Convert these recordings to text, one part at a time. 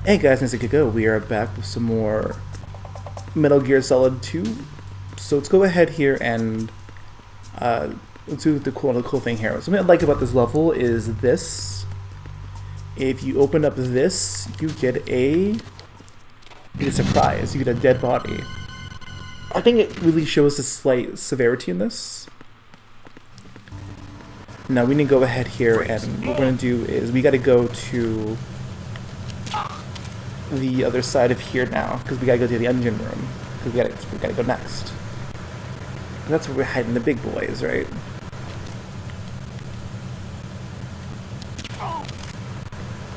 Hey guys, nice to go. We are back with some more Metal Gear Solid 2. So let's go ahead here and let's do the cool thing here. Something I like about this level is this. If you open up this, you get a surprise. You get a dead body. I think it really shows the slight severity in this. Now we need to go ahead here, and what we're going to do is we got to go to the other side of here now, because we gotta go to the engine room, because we gotta go next. And that's where we're hiding the big boys, right?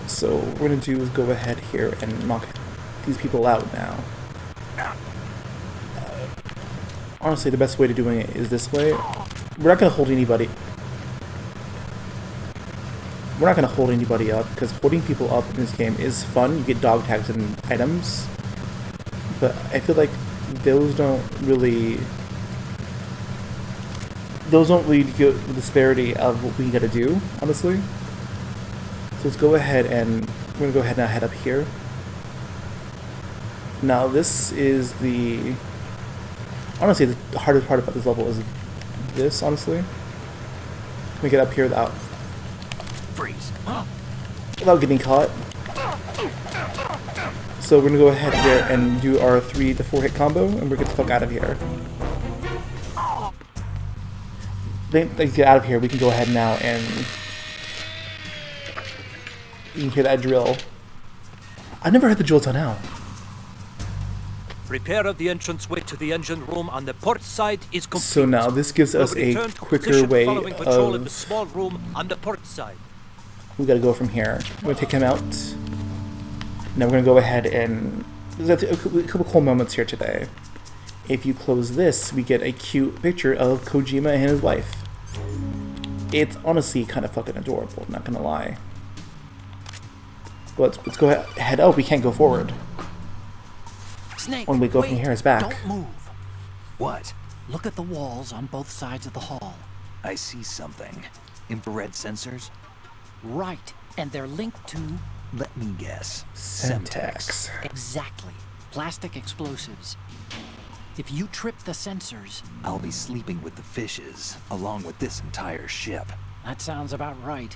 So what we're gonna do is go ahead here and knock these people out now. Honestly, the best way to doing it is this way. We're not gonna hold anybody. We're not going to hold anybody up, because holding people up in this game is fun. You get dog tags and items. But I feel like those don't really get the disparity of what we got to do, honestly. So let's go ahead and we're going to go ahead and head up here. Now this is honestly the hardest part about this level is this, honestly. We get up here without getting caught. So we're gonna go ahead here and do our 3 to 4 hit combo, and we're gonna get the fuck out of here. Then to get out of here, we can go ahead now and you can hear that drill. I never heard the drill till now. Repair of the entranceway to the engine room on the port side is complete. So now this gives us a quicker way control in the of. small room on the port side. We gotta go from here. We're gonna take him out. Now we're gonna go ahead and there's a couple cool moments here today. If you close this, we get a cute picture of Kojima and his wife. It's honestly kind of fucking adorable, not gonna lie. But let's go ahead. Oh, we can't go forward. Snake, when we go wait, from here, it's back. Don't move. What? Look at the walls on both sides of the hall. I see something. Infrared sensors? Right, and they're linked to... Let me guess. Semtex. Exactly. Plastic explosives. If you trip the sensors... I'll be sleeping with the fishes, along with this entire ship. That sounds about right.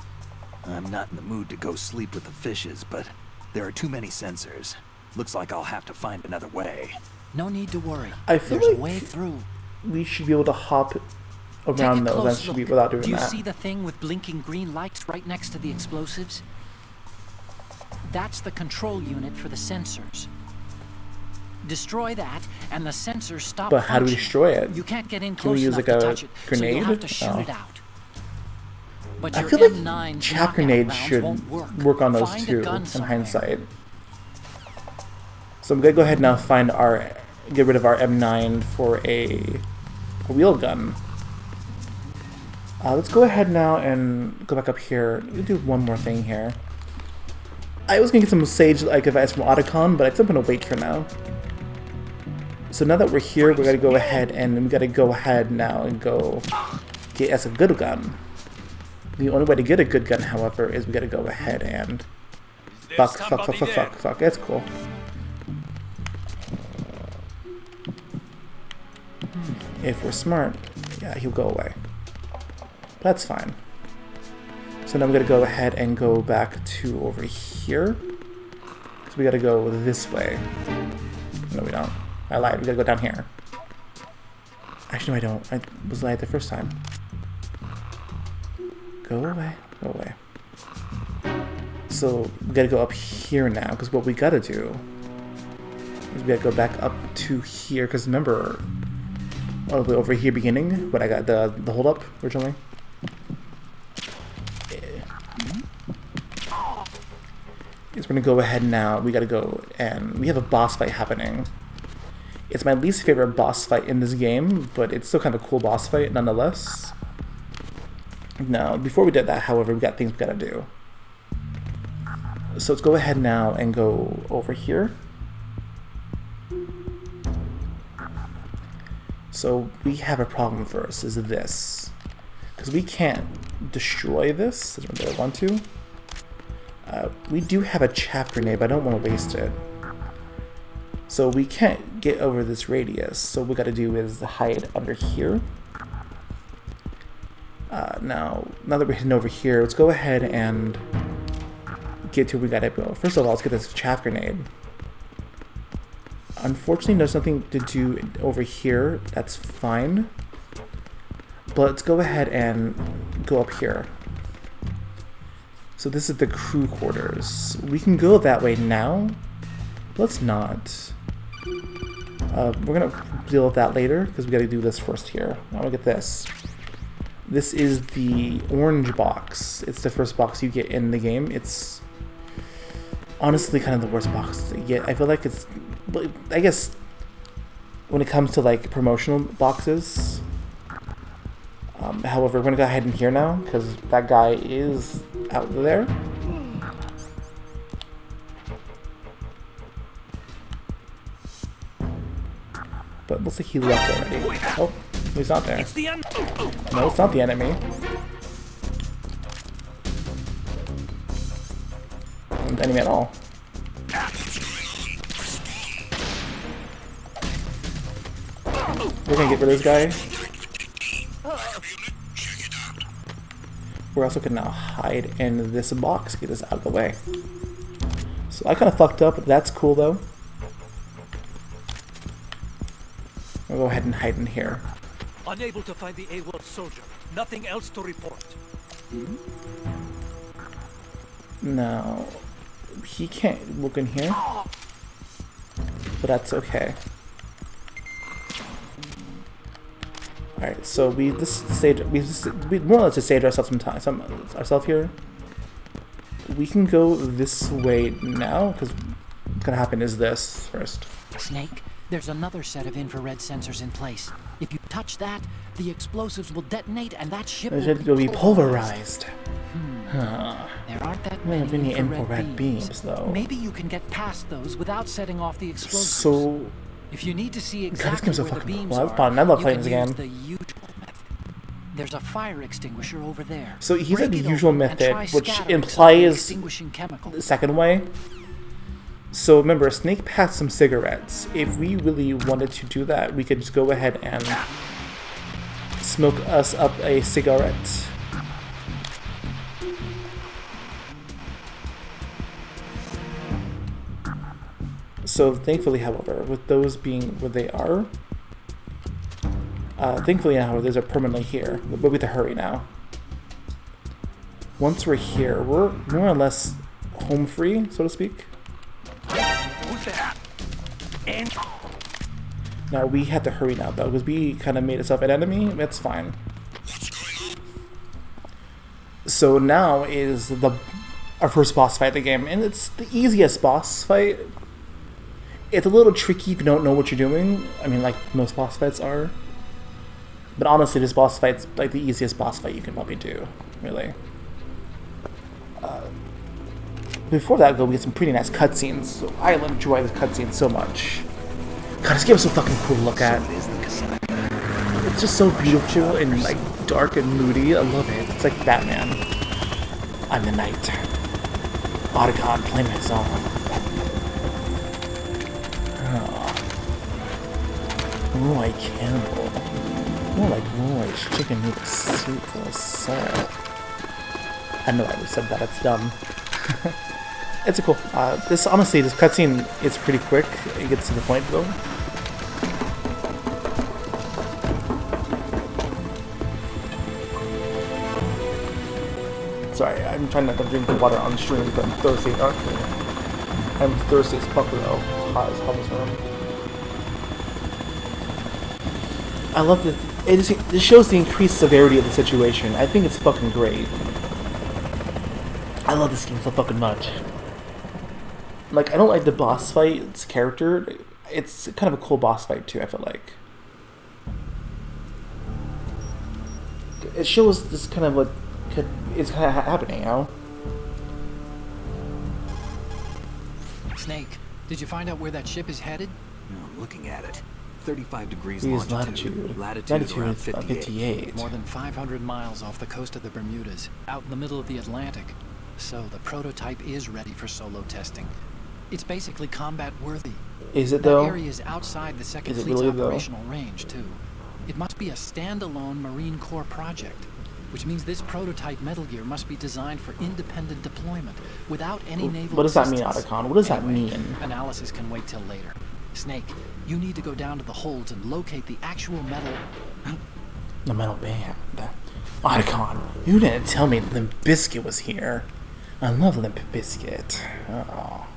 I'm not in the mood to go sleep with the fishes, but there are too many sensors. Looks like I'll have to find another way. No need to worry. I feel There's like a way through. we should be able to hop Take around a those close look. without doing Do you that. see the thing with blinking green lights right next to the explosives? That's the control unit for the sensors. Destroy that, and the sensors stop But how do we functioning. destroy it? You can't get in Can we close use enough like to a touch it, so grenade? you'll have to shoot Oh. it out. But I your feel like M9's chaff knockout grenades rounds should won't work on those Find a too, gun in somewhere. hindsight. So I'm gonna go ahead and now get rid of our M9 for a wheel gun. Let's go ahead now and go back up here. We'll do one more thing here. I was gonna get some sage-like advice from Otacon, but I think I'm gonna wait for now. So now that we're here, we gotta go ahead and now and go get us a good gun. The only way to get a good gun, however, is we gotta go ahead and fuck. That's cool. If we're smart, yeah, he'll go away. That's fine. So now I'm gonna go ahead and go back to over here. So we gotta go this way. No, we don't. I lied. We gotta go down here. Actually, no, I don't. I was lied the first time. Go away. Go away. So we gotta go up here now, because what we gotta do is we gotta go back up to here, because remember, all the way over here beginning, when I got the hold up originally. Is we're gonna go ahead now. We gotta go, and we have a boss fight happening. It's my least favorite boss fight in this game, but it's still kind of a cool boss fight nonetheless. Now, before we did that, however, we got things we gotta do. So let's go ahead now and go over here. So we have a problem first, is this. Because we can't destroy this as much as I want to. We do have a chaff grenade, but I don't want to waste it. So we can't get over this radius. So what we got to do is hide under here. Now that we're heading over here, let's go ahead and get to where we gotta go. First of all, let's get this chaff grenade. Unfortunately, there's nothing to do over here. That's fine. But let's go ahead and go up here. So this is the crew quarters. We can go that way now. Let's not. We're gonna deal with that later because we gotta do this first here. Now we get this. This is the orange box. It's the first box you get in the game. It's honestly kind of the worst box to get. I feel like it's, I guess, when it comes to like promotional boxes. However, we're gonna go ahead and here now because that guy is out there. But looks like he left already. Oh, he's not there. It's the end. No, it's not the enemy. Not the enemy at all. We're gonna get rid of this guy. We're also gonna now hide in this box, get this out of the way. So I kind of fucked up, but that's cool though. I'll go ahead and hide in here. Unable to find the AWOL soldier. Nothing else to report. No, he can't look in here, but that's okay. All right, so we more or less just saved ourselves some time, ourselves here. We can go this way now because what's gonna happen is this first. Snake, there's another set of infrared sensors in place. If you touch that, the explosives will detonate and that ship Will be pulverized. There aren't that We don't have many any infrared beams, though. Maybe you can get past those without setting off the explosives. So if you need to see this exactly game's so where the fucking beams cool. are, I love you playing can this game. use the usual method. There's a fire extinguisher over there. So he's Break at the it usual open and method, try which scattering some of the implies extinguishing chemical. the second way. So remember, Snake passed some cigarettes. If we really wanted to do that, we could just go ahead and smoke us up a cigarette. So thankfully, however, with those being where they are, thankfully, however, those are permanently here. But we have to hurry now. Once we're here, we're more or less home free, so to speak. Who's that? And Now we have to hurry now though, because we kind of made ourselves an enemy. That's fine. So now is our first boss fight of the game, and it's the easiest boss fight. It's a little tricky if you don't know what you're doing. I mean, like most boss fights are. But honestly, this boss fight's like the easiest boss fight you can probably do, really. Before that, though, we get some pretty nice cutscenes. So I enjoy the cutscenes so much. God, this game's so fucking cool to look at. It's just so beautiful and like dark and moody. I love it. It's like Batman. I'm the night. Otacon, play my song. Oh, I Campbell. More like Roy's chicken noodle soup for a salt. I know I just said that. It's dumb. It's a cool. This honestly, this cutscene is pretty quick. It gets to the point though. Sorry, I'm trying not to drink the water on stream, but I'm thirsty. I'm thirsty as fuck though. Hot as hell this room. I love this. It shows the increased severity of the situation. I think it's fucking great. I love this game so fucking much. Like, I don't like the boss fight's character. It's kind of a cool boss fight too, I feel like. It shows this kind of like, it's kind of happening, you know? Snake, did you find out where that ship is headed? No, I'm looking at it. 35 degrees Here's longitude. latitude Around is 58. More than 500 miles off the coast of the Bermudas, out in the middle of the Atlantic. So the prototype is ready for solo testing. It's basically combat worthy. Is it That though? area is outside the Second Is it Fleet's really, though? operational range, too. It must be a standalone Marine Corps project, which means this prototype Metal Gear must be designed for independent deployment, without any naval What does that mean, assistance. Otacon? What does that Anyway, mean? Analysis can wait till later. Snake, you need to go down to the holds and locate the actual metal... The metal band. Otacon, you didn't tell me Limp Bizkit was here. I love Limp Bizkit. Oh.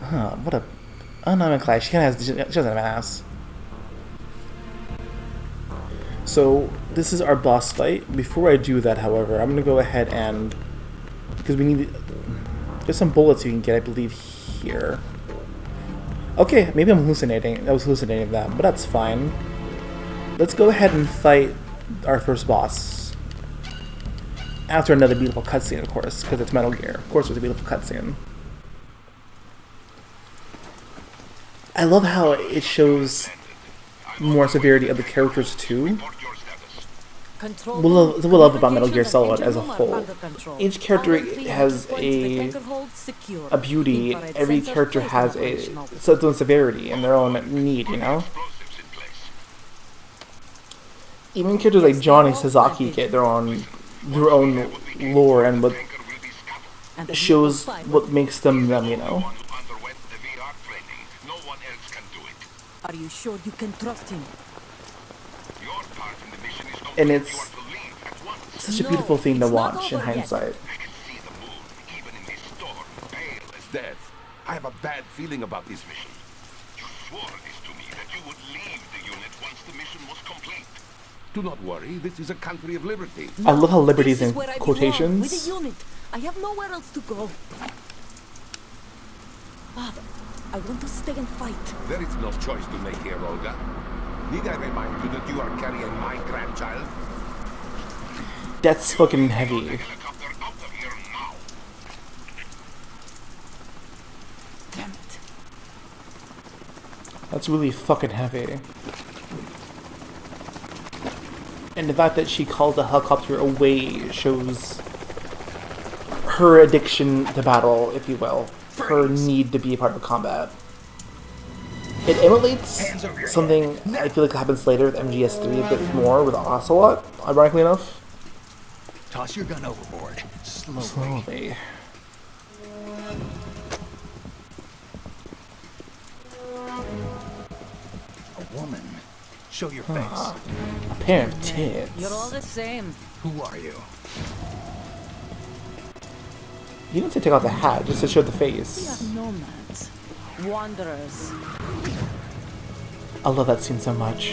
Huh, what a... Oh no, I'm glad. She doesn't have an ass. So, this is our boss fight. Before I do that, however, I'm gonna go ahead and... Because we need... There's some bullets you can get, I believe, here. Okay, maybe I'm hallucinating. I was hallucinating that, but that's fine. Let's go ahead and fight our first boss. After another beautiful cutscene, of course, because it's Metal Gear. Of course there's a beautiful cutscene. I love how it shows more severity of the characters too. What I love about Metal Gear Solid as a whole. Each character has a beauty. Every character has its own severity and their own need, you know? Even characters like Johnny Sasaki get their own lore and what shows what makes them, you know? Are you sure you can trust him? And it's such a beautiful thing to watch in hindsight. Death. I have a bad feeling about this mission. You swore this to me that you would leave the unit once the mission was complete. Do not worry, this is a country of liberty. I love how liberty's This is in where I belong, quotations. with the unit. I have nowhere else to go. Father, I want to stay and fight. There is no choice to make here, Olga. Need I remind you that you are carrying my grandchild? That's fucking heavy. Helicopter out of here now. Damn it. That's really fucking heavy. And the fact that she called the helicopter away shows her addiction to battle, if you will. Her need to be a part of combat. It emulates something I feel like happens later with MGS3 a bit more with Ocelot, ironically enough. Toss your gun overboard. Slowly. Slowly. A woman. Show your face. A pair of tits. You're all the same. Who are you? You didn't say take off the hat, just to show the We face. are nomads. Wanderers. I love that scene so much.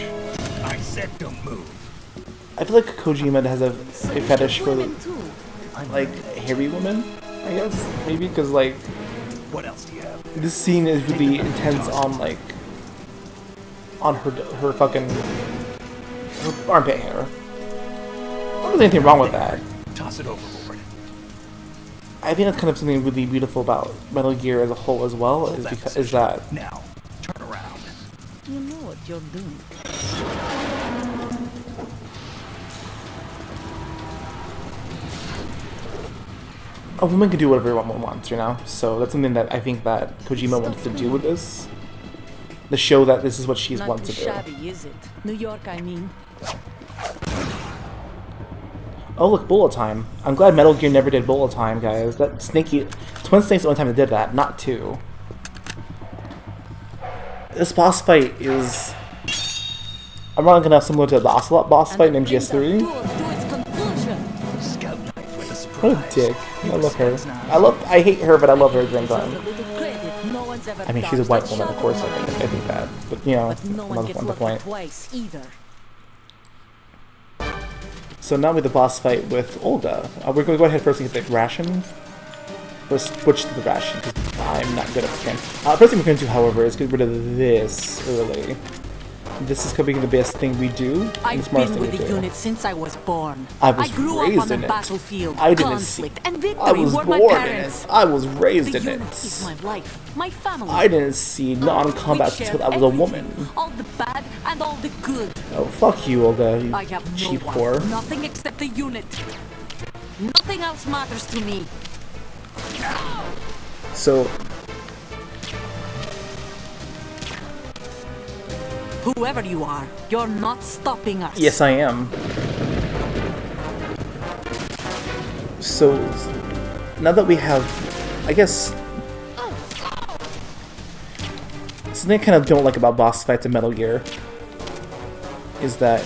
I said don't move. I feel like Kojima has a fetish for Women too. like hairy women, I guess, maybe, because like What else do you have? this scene is really intense on like on her fucking her armpit hair. I don't think there's anything wrong with that. Toss it overboard. I think that's kind of something really beautiful about Metal Gear as a whole as well, is because is that Now, turn around. You know what you're doing. a woman can do whatever one wants, you know. So that's something that I think that Kojima wants to do with this. The show that this is what she's Not wants too to do. shabby, is it? New York, I mean. Oh look, bullet time. I'm glad Metal Gear never did bullet time, guys. That Snaky Twin Snake's the only time they did that, not two. This boss fight is ironically enough similar to the Ocelot boss fight in MGS3. To its conclusion. Scout knife with a What surprise. a dick. I love her. I hate her, but I love her at the same Deserves time. a little credit. No one's ever I mean, she's a dodged white that woman, of shot course. on I her. think that, but you know, But no one another gets one to lucky point. twice either. So now with the boss fight with Olga, we're going to go ahead first and get the ration. We'll switch to the ration because I'm not good at this game. First thing we're going to do, however, is get rid of this early. This is going to be the best thing we do. And the I've smartest been thing with we the do. unit since I was born. I was grew up raised on the in it. battlefield. I didn't see. Conflict and victory I was were my born in parents. it. I was raised The in unit is my it. life, my family. I didn't see non-combat We until shared I was a everything, woman. all the bad and all the good. Oh, fuck you, Olga, you I have no cheap one, whore. nothing except the unit. Nothing else matters to me. So, Whoever you are, you're not stopping us. yes, I am. So, now that we have, I guess, something I kind of don't like about boss fights in Metal Gear is that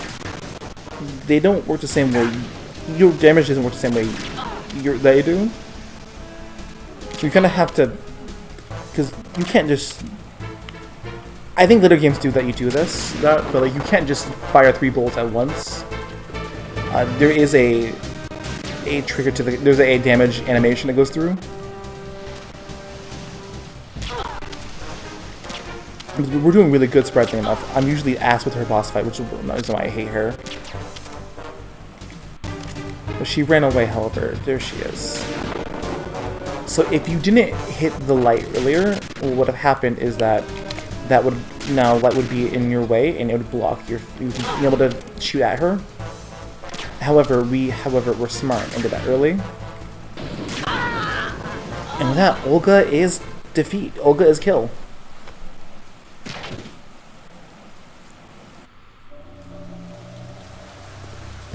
they don't work the same way. Your damage doesn't work the same way they do. You kind of have to, because you can't just. I think later games do that. You do this, but like you can't just fire 3 bullets at once. There is a trigger to the. There's a damage animation that goes through. We're doing really good, surprisingly enough. I'm usually ass with her boss fight, which is the reason why I hate her. But she ran away, however. There she is. So if you didn't hit the light earlier, what would have happened is that light would be in your way and it would block you would be able to shoot at her. However, we're smart and did that early. And with that, Olga is defeat. Olga is kill.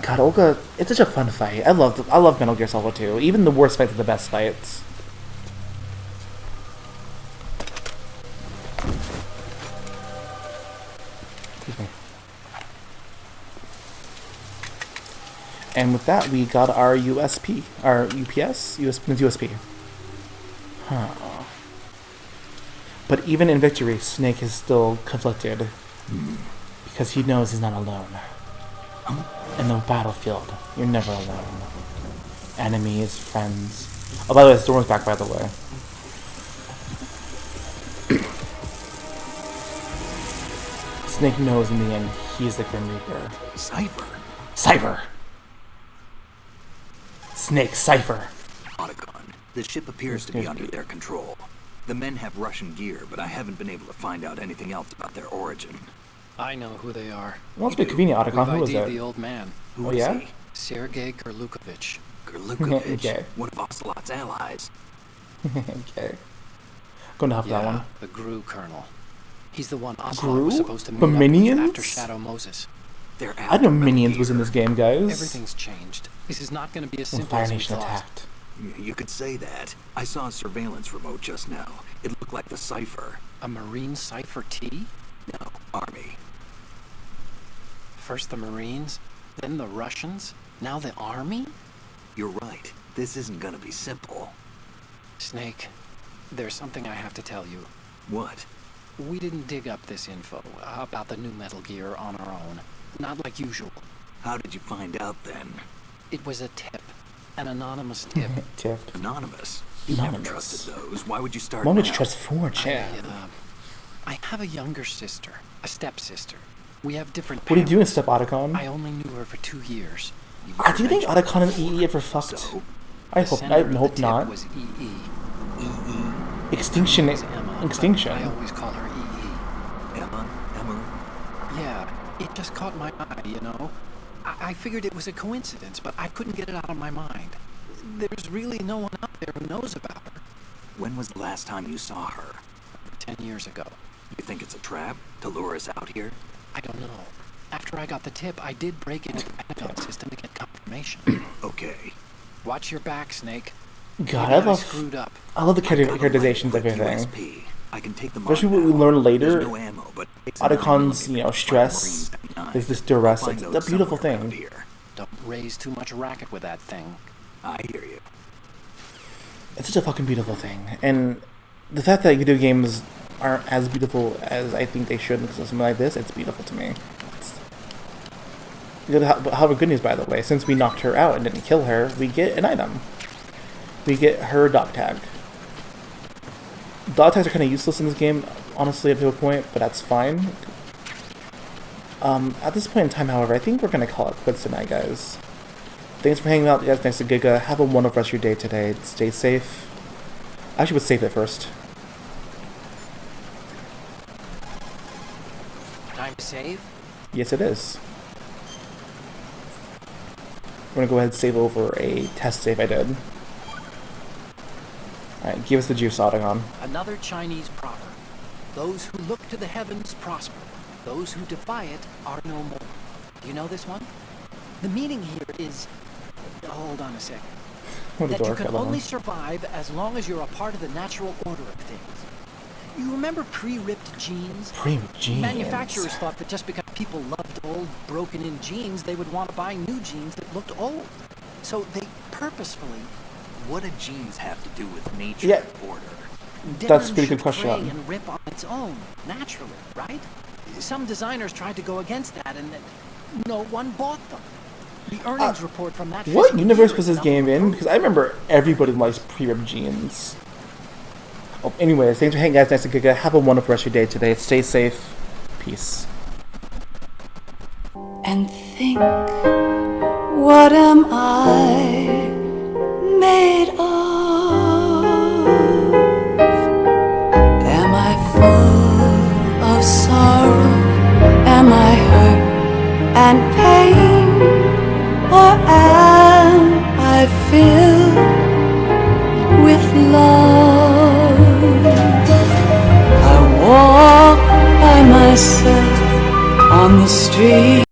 God, Olga, it's such a fun fight. I love Metal Gear Solid 2. Even the worst fights are the best fights. Excuse me. And with that, we got our USP, our UPS, USP. Huh. But even in victory, Snake is still conflicted because he knows he's not alone. In the battlefield, you're never alone. Enemies, friends. Oh, by the way, Storm's back, by the way. Snake knows in the end he's the Grim Reaper. Cypher? Cypher! Snake, Cypher! Otacon. The ship appears to be under their control. The men have Russian gear, but I haven't been able to find out anything else about their origin. I know who they are. Well, it's a bit convenient, Otacon. Who is We've ID'd that? the old man, Who Oh, is yeah? he? Sergei Gerlukovich. Gerlukovich, Okay. one of Ocelot's allies. Okay. Going to have that one. the GRU colonel. He's the one Ocelot GRU? was supposed to meet The up with Minions? after Shadow Moses. They're I didn't know after Minions was in gear. this game, guys. Everything's changed. This is not going to be as When simple Fire as we Nation thought. attacked. You could say that. I saw a surveillance remote just now. It looked like the Cypher. A Marine Cypher T? No, Army. First the Marines, then the Russians, now the Army? You're right. This isn't gonna be simple. Snake, there's something I have to tell you. What? We didn't dig up this info about the new Metal Gear on our own. Not like usual. How did you find out then? It was a tip. An anonymous tip. Tipped. Anonymous. You never Anonymous. trusted those. Why would you start Why would you now? trust 4chan? I have a younger sister, a stepsister. We have different What are you doing, parents. Step Otacon? I only knew her for 2 years. Do you think Otacon and EE ever fucked? So, I The hope sender I of the hope tip not. Was EE. Extinction. Was Emma, but Extinction. I always call her EE. Emma? Yeah, it just caught my eye, you know? I figured it was a coincidence, but I couldn't get it out of my mind. There's really no one out there who knows about her. When was the last time you saw her? 10 years ago. You think it's a trap to lure us out here? I don't know. After I got the tip, I did break into the Pentagon system to get confirmation. Okay. Watch your back, Snake. God, Maybe I screwed up. love the Got a characterizations of quick everything. USP. I can take them Especially on what we now. learn later, There's no ammo, but it's a Otacon's, 9mm stress, by Marines 99. there's this duress. I'll find It's a those beautiful somewhere around thing. here. Don't raise too much racket with that thing. I hear you. It's such a fucking beautiful thing. And the fact that video games aren't as beautiful as I think they should because of something like this, it's beautiful to me. However, good news, by the way, since we knocked her out and didn't kill her, we get an item. We get her dog tag. Dog tags are kind of useless in this game, honestly, up to a point, but that's fine. At this point in time, however, I think we're going to call it quits tonight, guys. Thanks for hanging out, guys. Thanks to Giga. Have a wonderful rest of your day today. Stay safe. I actually would save it first. Time to save? Yes, it is. gonna go ahead and save over a test save I did. Alright, give us the Geosodagon. Another Chinese proverb. Those who look to the heavens prosper. Those who defy it are no more. Do you know this one? The meaning here is... Hold on a second. What a That you dork, I can love only him. survive as long as you're a part of the natural order of things. You remember pre-ripped jeans? Prima jeans. Manufacturers thought that just because people loved old, broken-in jeans, they would want to buy new jeans that looked old. So they purposefully... What do jeans have to do with nature Yeah. and order? That's a Denim pretty good should question. fray and rip on its own, naturally, right? Some designers tried to go against that, and no one bought them. The earnings report from that. What fiscal universe year was is this game in? nothing Because I remember everybody likes pre-ripped jeans. Oh, anyways, thanks for hanging, guys. Nice and good. Have a wonderful rest of your day today. Stay safe. Peace. And think, what am I made of? Am I full of sorrow? Am I hurt and pain? Or am I filled with love? I walk by myself on the street.